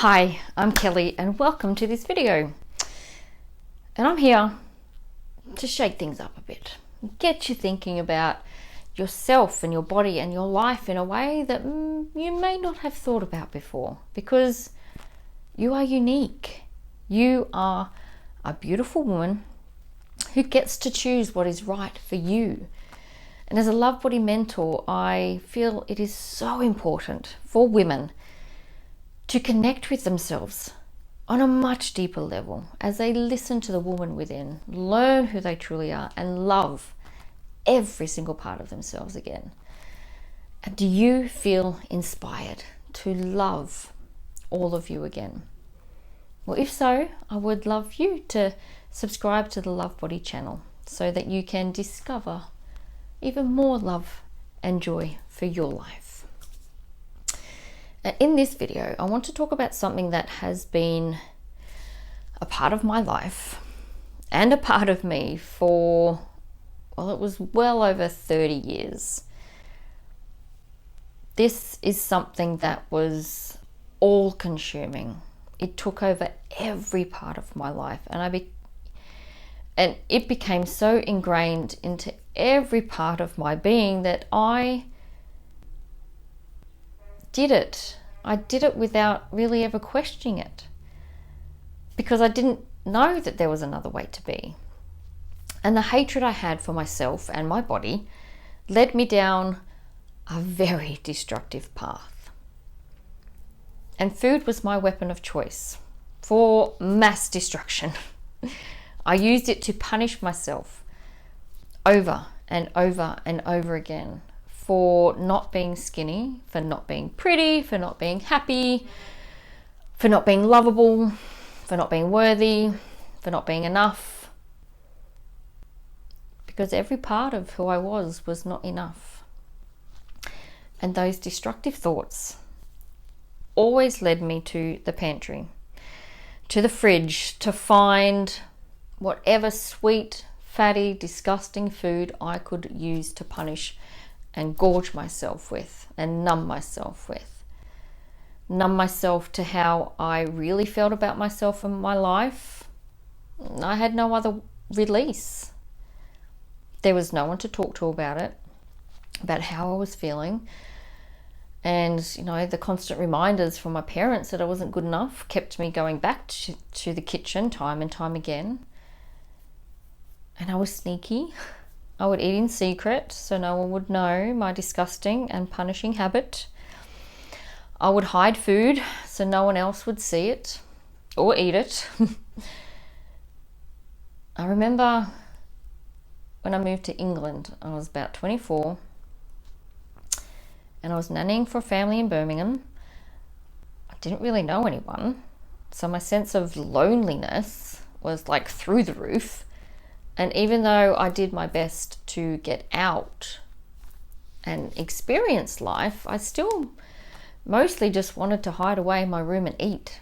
Hi, I'm Kelly and welcome to this video. And I'm here to shake things up a bit, get you thinking about yourself and your body and your life in a way that you may not have thought about before, because you are unique. You are a beautiful woman who gets to choose what is right for you. And as a Love Body mentor, I feel it is so important for women to connect with themselves on a much deeper level as they listen to the woman within, learn who they truly are, and love every single part of themselves again. And do you feel inspired to love all of you again? Well, if so, I would love you to subscribe to the Love Body channel so that you can discover even more love and joy for your life. In this video, I want to talk about something that has been a part of my life and a part of me for, well, it was well over 30 years. This is something that was all-consuming. It took over every part of my life, and it became so ingrained into every part of my being that I did it. I did it without really ever questioning it, because I didn't know that there was another way to be. And the hatred I had for myself and my body led me down a very destructive path. And food was my weapon of choice for mass destruction. I used it to punish myself over and over and over again for not being skinny, for not being pretty, for not being happy, for not being lovable, for not being worthy, for not being enough. Because every part of who I was not enough. And those destructive thoughts always led me to the pantry, to the fridge, to find whatever sweet, fatty, disgusting food I could use to punish and gorge myself with and numb myself with. Numb myself to how I really felt about myself and my life. I had no other release. There was no one to talk to about it, about how I was feeling. And, the constant reminders from my parents that I wasn't good enough kept me going back to the kitchen time and time again. And I was sneaky. I would eat in secret so no one would know my disgusting and punishing habit. I would hide food so no one else would see it or eat it. I remember when I moved to England, I was about 24 and I was nannying for a family in Birmingham. I didn't really know anyone, so my sense of loneliness was like through the roof. And even though I did my best to get out and experience life, I still mostly just wanted to hide away in my room and eat.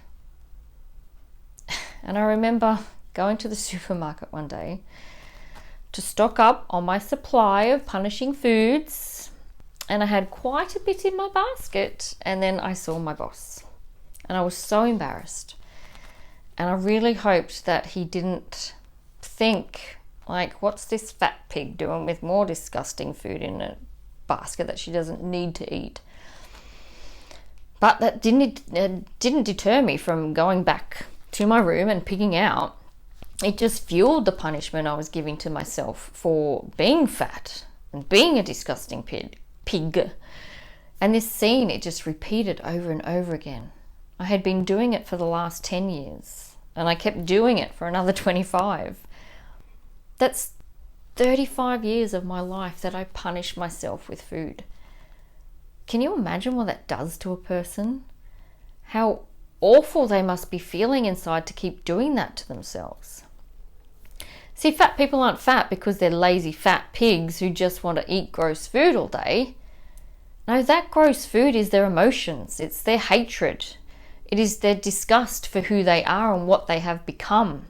And I remember going to the supermarket one day to stock up on my supply of punishing foods, and I had quite a bit in my basket, and then I saw my boss and I was so embarrassed, and I really hoped that he didn't think, like, what's this fat pig doing with more disgusting food in a basket that she doesn't need to eat? But that didn't deter me from going back to my room and picking out. It just fueled the punishment I was giving to myself for being fat and being a disgusting pig. And this scene, it just repeated over and over again. I had been doing it for the last 10 years and I kept doing it for another 25. That's 35 years of my life that I punish myself with food. Can you imagine what that does to a person? How awful they must be feeling inside to keep doing that to themselves. See, fat people aren't fat because they're lazy fat pigs who just want to eat gross food all day. No, that gross food is their emotions. It's their hatred. It is their disgust for who they are and what they have become.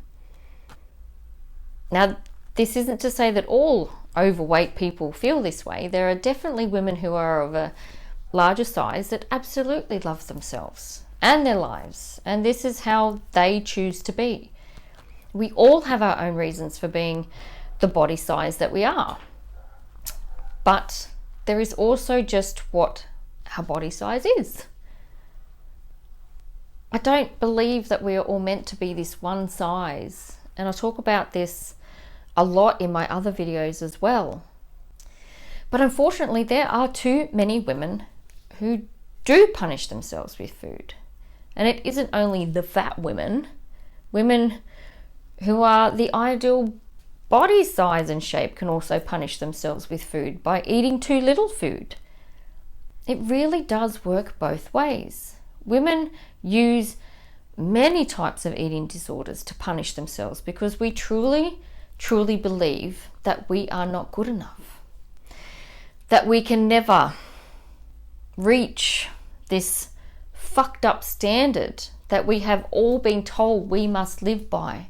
Now, this isn't to say that all overweight people feel this way. There are definitely women who are of a larger size that absolutely love themselves and their lives, and this is how they choose to be. We all have our own reasons for being the body size that we are, but there is also just what our body size is. I don't believe that we are all meant to be this one size, and I talk about this a lot in my other videos as well. But unfortunately, there are too many women who do punish themselves with food. And it isn't only the fat women, women who are the ideal body size and shape can also punish themselves with food by eating too little food. It really does work both ways. Women use many types of eating disorders to punish themselves because we truly believe that we are not good enough, that we can never reach this fucked up standard that we have all been told we must live by.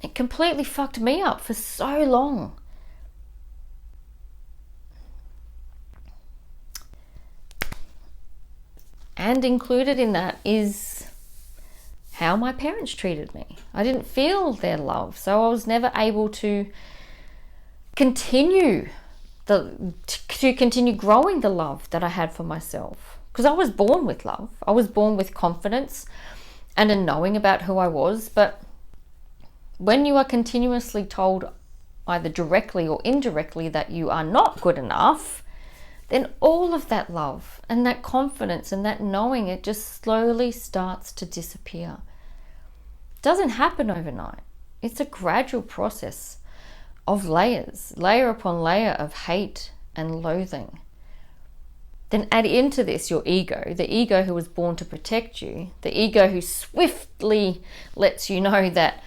It completely fucked me up for so long. And included in that is how my parents treated me. I didn't feel their love, so I was never able to continue growing the love that I had for myself. Because I was born with love. I was born with confidence and a knowing about who I was. But when you are continuously told, either directly or indirectly, that you are not good enough, then all of that love and that confidence and that knowing, it just slowly starts to disappear. It doesn't happen overnight. It's a gradual process of layers, layer upon layer of hate and loathing. Then add into this your ego, the ego who was born to protect you, the ego who swiftly lets you know that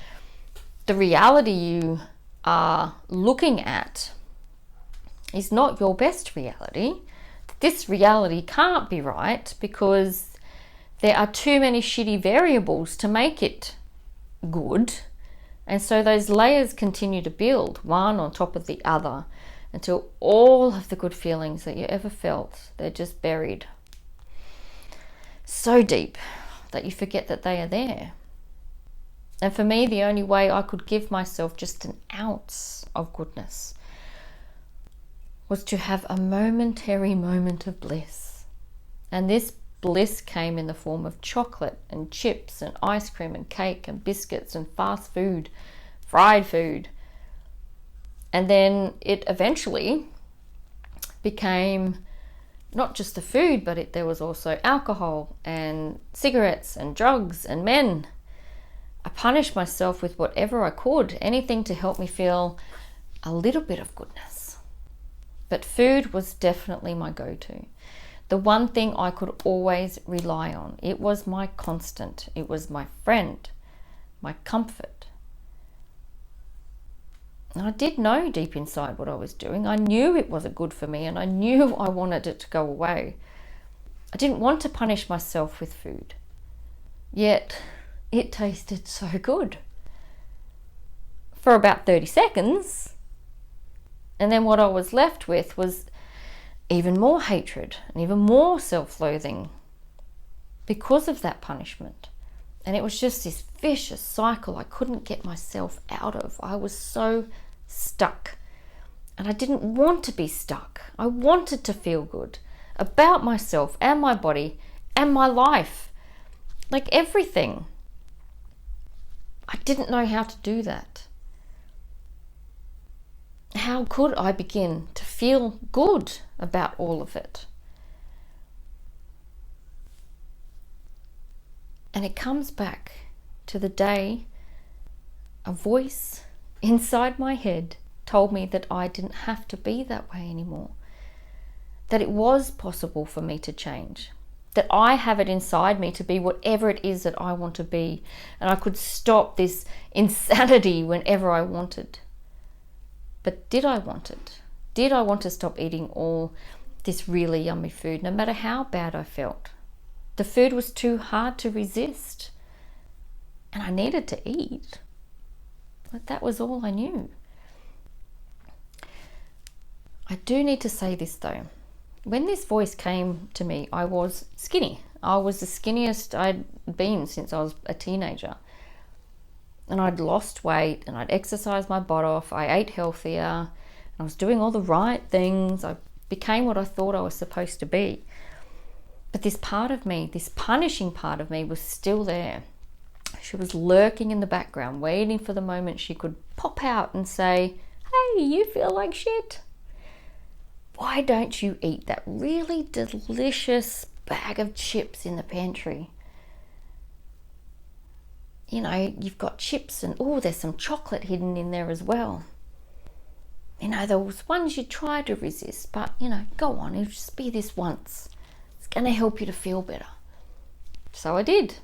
the reality you are looking at is not your best reality. This reality can't be right because there are too many shitty variables to make it good. And so those layers continue to build one on top of the other until all of the good feelings that you ever felt, they're just buried so deep that you forget that they are there. And for me, the only way I could give myself just an ounce of goodness was to have a momentary moment of bliss. And this bliss came in the form of chocolate and chips and ice cream and cake and biscuits and fast food, fried food. And then it eventually became not just the food, but there was also alcohol and cigarettes and drugs and men. I punished myself with whatever I could, anything to help me feel a little bit of goodness. But food was definitely my go-to. The one thing I could always rely on. It was my constant. It was my friend, my comfort. And I did know deep inside what I was doing. I knew it wasn't good for me, and I knew I wanted it to go away. I didn't want to punish myself with food. Yet it tasted so good for about 30 seconds. And then what I was left with was even more hatred and even more self-loathing because of that punishment. And it was just this vicious cycle I couldn't get myself out of. I was so stuck. And I didn't want to be stuck. I wanted to feel good about myself and my body and my life. Like everything. I didn't know how to do that. How could I begin to feel good about all of it? And it comes back to the day a voice inside my head told me that I didn't have to be that way anymore. That it was possible for me to change. That I have it inside me to be whatever it is that I want to be. And I could stop this insanity whenever I wanted. But did I want it? Did I want to stop eating all this really yummy food, no matter how bad I felt? The food was too hard to resist. And I needed to eat. But that was all I knew. I do need to say this though. When this voice came to me, I was skinny. I was the skinniest I'd been since I was a teenager. And I'd lost weight and I'd exercised my butt off. I ate healthier and I was doing all the right things. I became what I thought I was supposed to be. But this part of me, this punishing part of me, was still there. She was lurking in the background, waiting for the moment she could pop out and say, "Hey, you feel like shit? Why don't you eat that really delicious bag of chips in the pantry? You know, you've got chips and there's some chocolate hidden in there as well. You know, those ones you try to resist, but go on, it'll just be this once. It's going to help you to feel better." So I did.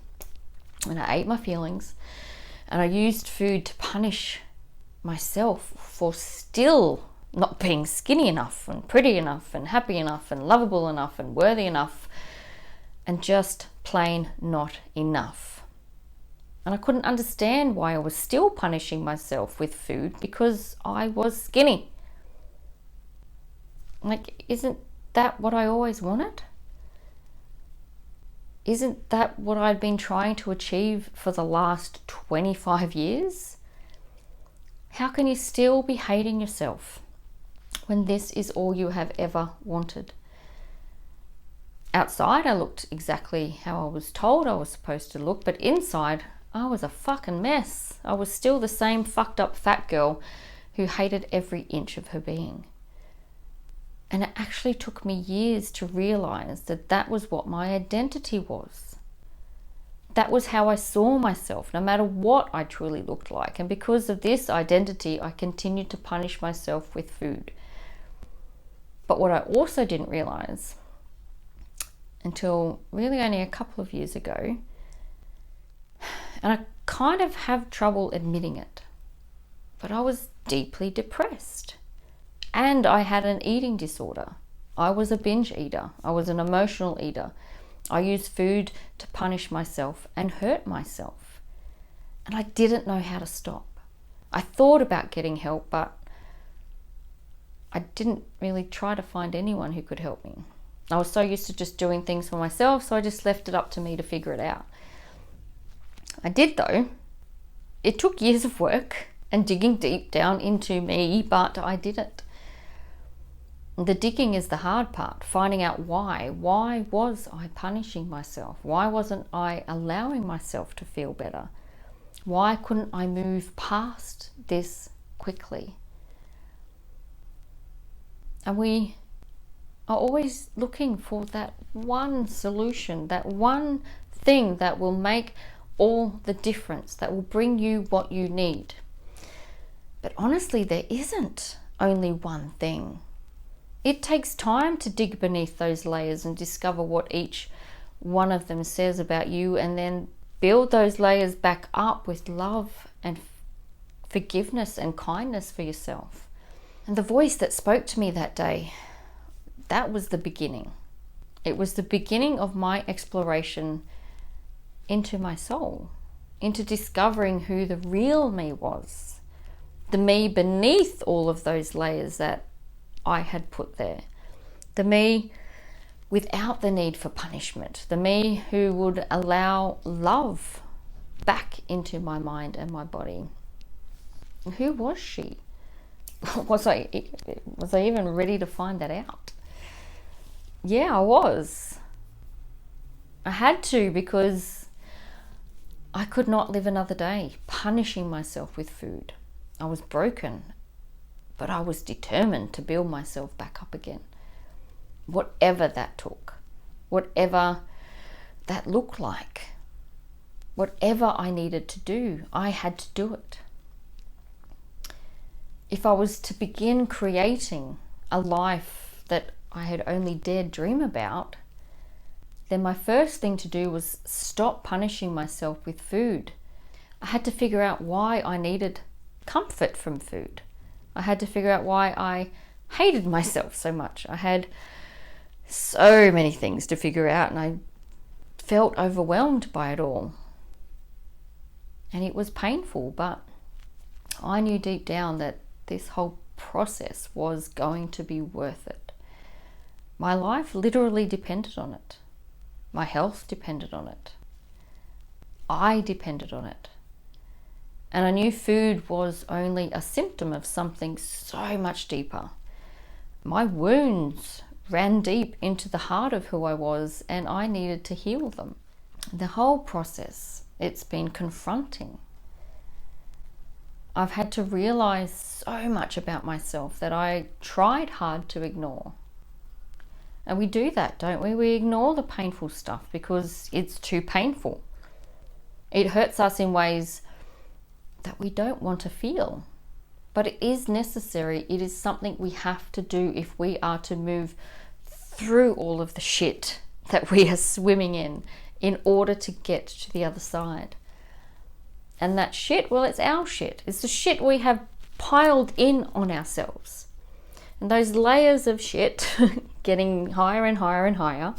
And I ate my feelings and I used food to punish myself for still not being skinny enough and pretty enough and happy enough and lovable enough and worthy enough, and just plain not enough. And I couldn't understand why I was still punishing myself with food because I was skinny. Like, isn't that what I always wanted? Isn't that what I'd been trying to achieve for the last 25 years? How can you still be hating yourself when this is all you have ever wanted? Outside, I looked exactly how I was told I was supposed to look, but inside, I was a fucking mess. I was still the same fucked up fat girl who hated every inch of her being. And it actually took me years to realize that that was what my identity was. That was how I saw myself, no matter what I truly looked like. And because of this identity, I continued to punish myself with food. But what I also didn't realize until really only a couple of years ago, and I kind of have trouble admitting it, but I was deeply depressed. And I had an eating disorder. I was a binge eater. I was an emotional eater. I used food to punish myself and hurt myself. And I didn't know how to stop. I thought about getting help, but I didn't really try to find anyone who could help me. I was so used to just doing things for myself, so I just left it up to me to figure it out. I did, though. It took years of work and digging deep down into me, but I did it. The digging is the hard part, finding out why. Why was I punishing myself? Why wasn't I allowing myself to feel better? Why couldn't I move past this quickly? And we are always looking for that one solution, that one thing that will make all the difference, that will bring you what you need. But honestly, there isn't only one thing. It takes time to dig beneath those layers and discover what each one of them says about you, and then build those layers back up with love and forgiveness and kindness for yourself. And the voice that spoke to me that day, that was the beginning. It was the beginning of my exploration into my soul, into discovering who the real me was, the me beneath all of those layers that I had put there, the me without the need for punishment, the me who would allow love back into my mind and my body. Who was she? Was I even ready to find that out? Yeah, I was. I had to, because I could not live another day punishing myself with food. I was broken, but I was determined to build myself back up again. Whatever that took, whatever that looked like, whatever I needed to do, I had to do it. If I was to begin creating a life that I had only dared dream about, then my first thing to do was stop punishing myself with food. I had to figure out why I needed comfort from food. I had to figure out why I hated myself so much. I had so many things to figure out, and I felt overwhelmed by it all. And it was painful, but I knew deep down that this whole process was going to be worth it. My life literally depended on it. My health depended on it. I depended on it. And I knew food was only a symptom of something so much deeper. My wounds ran deep into the heart of who I was, and I needed to heal them. The whole process, it's been confronting. I've had to realize so much about myself that I tried hard to ignore. And we do that, don't we? We ignore the painful stuff because it's too painful. It hurts us in ways that we don't want to feel. But it is necessary. It is something we have to do if we are to move through all of the shit that we are swimming in order to get to the other side. And that shit, well, it's our shit. It's the shit we have piled in on ourselves. And those layers of shit getting higher and higher and higher,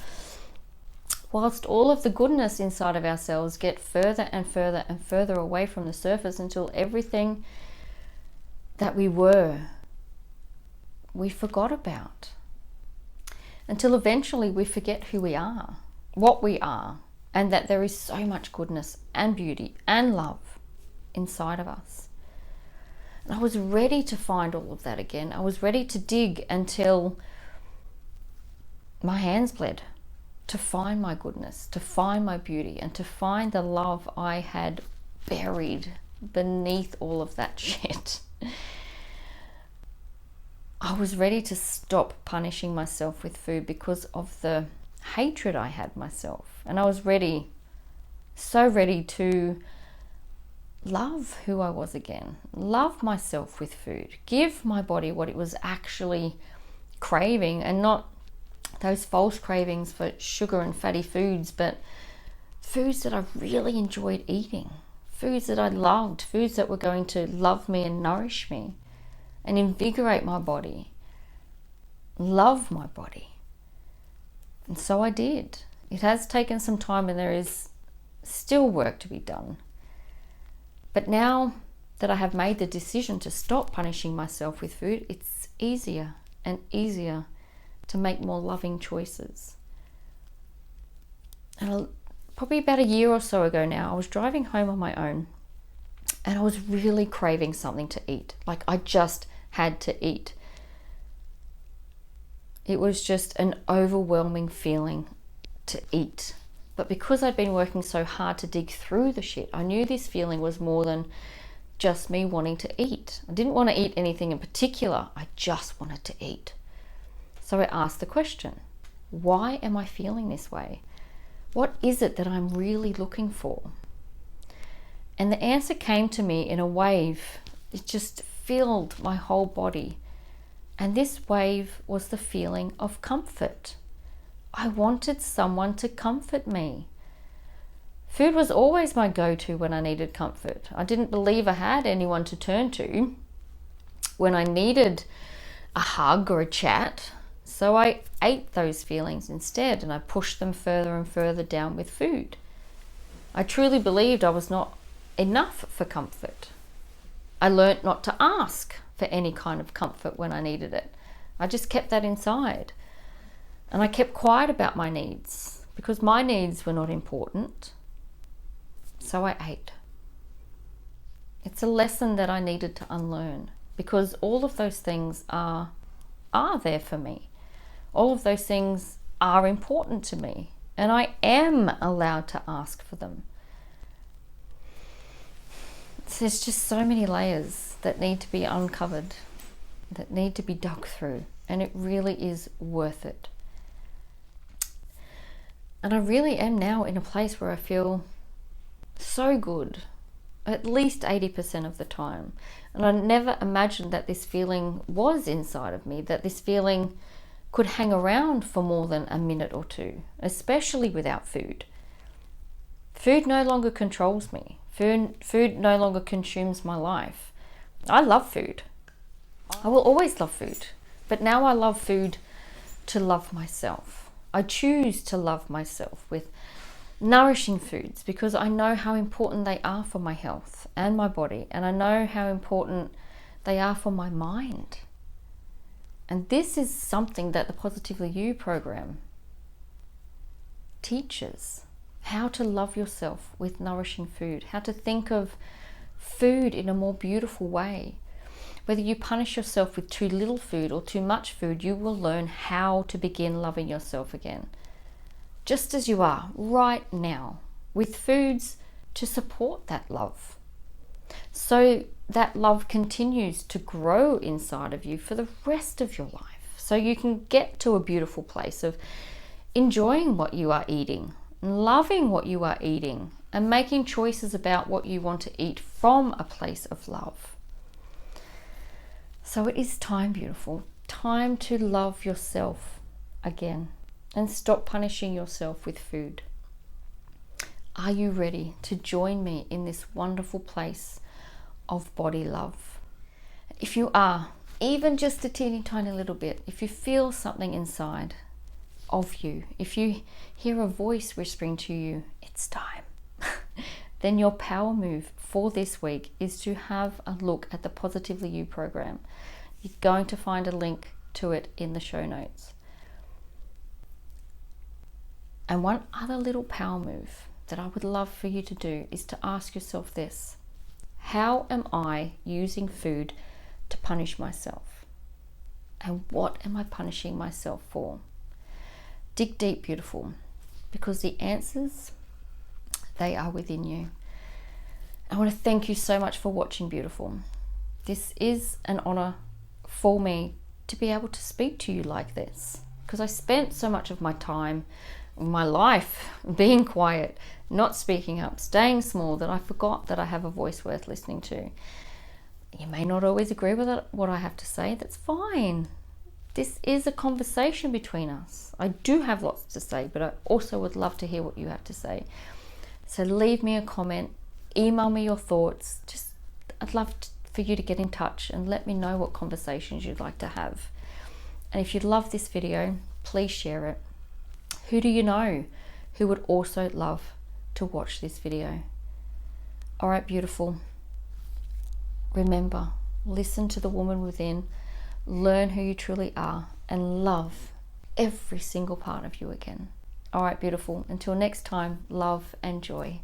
whilst all of the goodness inside of ourselves get further and further and further away from the surface until everything that we were, we forgot about. Until eventually we forget who we are, what we are, and that there is so much goodness and beauty and love inside of us. And I was ready to find all of that again. I was ready to dig until my hands bled, to find my goodness, to find my beauty, and to find the love I had buried beneath all of that shit. I was ready to stop punishing myself with food because of the hatred I had myself. And I was ready, so ready to love who I was again, love myself with food, give my body what it was actually craving, and not those false cravings for sugar and fatty foods, but foods that I really enjoyed eating, foods that I loved, foods that were going to love me and nourish me and invigorate my body, love my body. And so I did. It has taken some time and there is still work to be done. But now that I have made the decision to stop punishing myself with food, it's easier and easier to make more loving choices. And probably about a year or so ago now, I was driving home on my own and I was really craving something to eat. Like I just had to eat. It was just an overwhelming feeling to eat. But because I'd been working so hard to dig through the shit, I knew this feeling was more than just me wanting to eat. I didn't want to eat anything in particular. I just wanted to eat. So I asked the question, why am I feeling this way? What is it that I'm really looking for? And the answer came to me in a wave. It just filled my whole body. And this wave was the feeling of comfort. I wanted someone to comfort me. Food was always my go-to when I needed comfort. I didn't believe I had anyone to turn to when I needed a hug or a chat. So I ate those feelings instead, and I pushed them further and further down with food. I truly believed I was not enough for comfort. I learnt not to ask for any kind of comfort when I needed it. I just kept that inside. And I kept quiet about my needs because my needs were not important. So I ate. It's a lesson that I needed to unlearn because all of those things are there for me. All of those things are important to me, and I am allowed to ask for them. There's just so many layers that need to be uncovered, that need to be dug through, and it really is worth it. And I really am now in a place where I feel so good, at least 80% of the time. And I never imagined that this feeling was inside of me, that this feeling could hang around for more than a minute or two, especially without food. Food no longer controls me. Food no longer consumes my life. I love food. I will always love food. But now I love food to love myself. I choose to love myself with nourishing foods because I know how important they are for my health and my body, and I know how important they are for my mind. And this is something that the Positively You program teaches how to love yourself with nourishing food, how to think of food in a more beautiful way. Whether you punish yourself with too little food or too much food, you will learn how to begin loving yourself again, just as you are right now, with foods to support that love, so that love continues to grow inside of you for the rest of your life, so you can get to a beautiful place of enjoying what you are eating, loving what you are eating, and making choices about what you want to eat from a place of love. So it is time, beautiful, time to love yourself again and stop punishing yourself with food. Are you ready to join me in this wonderful place of body love? If you are, even just a teeny tiny little bit, if you feel something inside of you, if you hear a voice whispering to you, it's time, then your power move for this week is to have a look at the Positively You program. You're going to find a link to it in the show notes. And one other little power move that I would love for you to do is to ask yourself this: how am I using food to punish myself? And what am I punishing myself for? Dig deep, beautiful, because the answers, they are within you. I want to thank you so much for watching, beautiful. This is an honor for me to be able to speak to you like this, because I spent so much of my time, my life, being quiet, not speaking up, staying small, that I forgot that I have a voice worth listening to. You may not always agree with what I have to say. That's fine. This is a conversation between us. I do have lots to say, but I also would love to hear what you have to say. So leave me a comment, email me your thoughts. I'd love for you to get in touch and let me know what conversations you'd like to have. And if you love this video, please share it. Who do you know who would also love to watch this video? All right, beautiful. Remember, listen to the woman within, learn who you truly are, and love every single part of you again. All right, beautiful. Until next time, love and joy.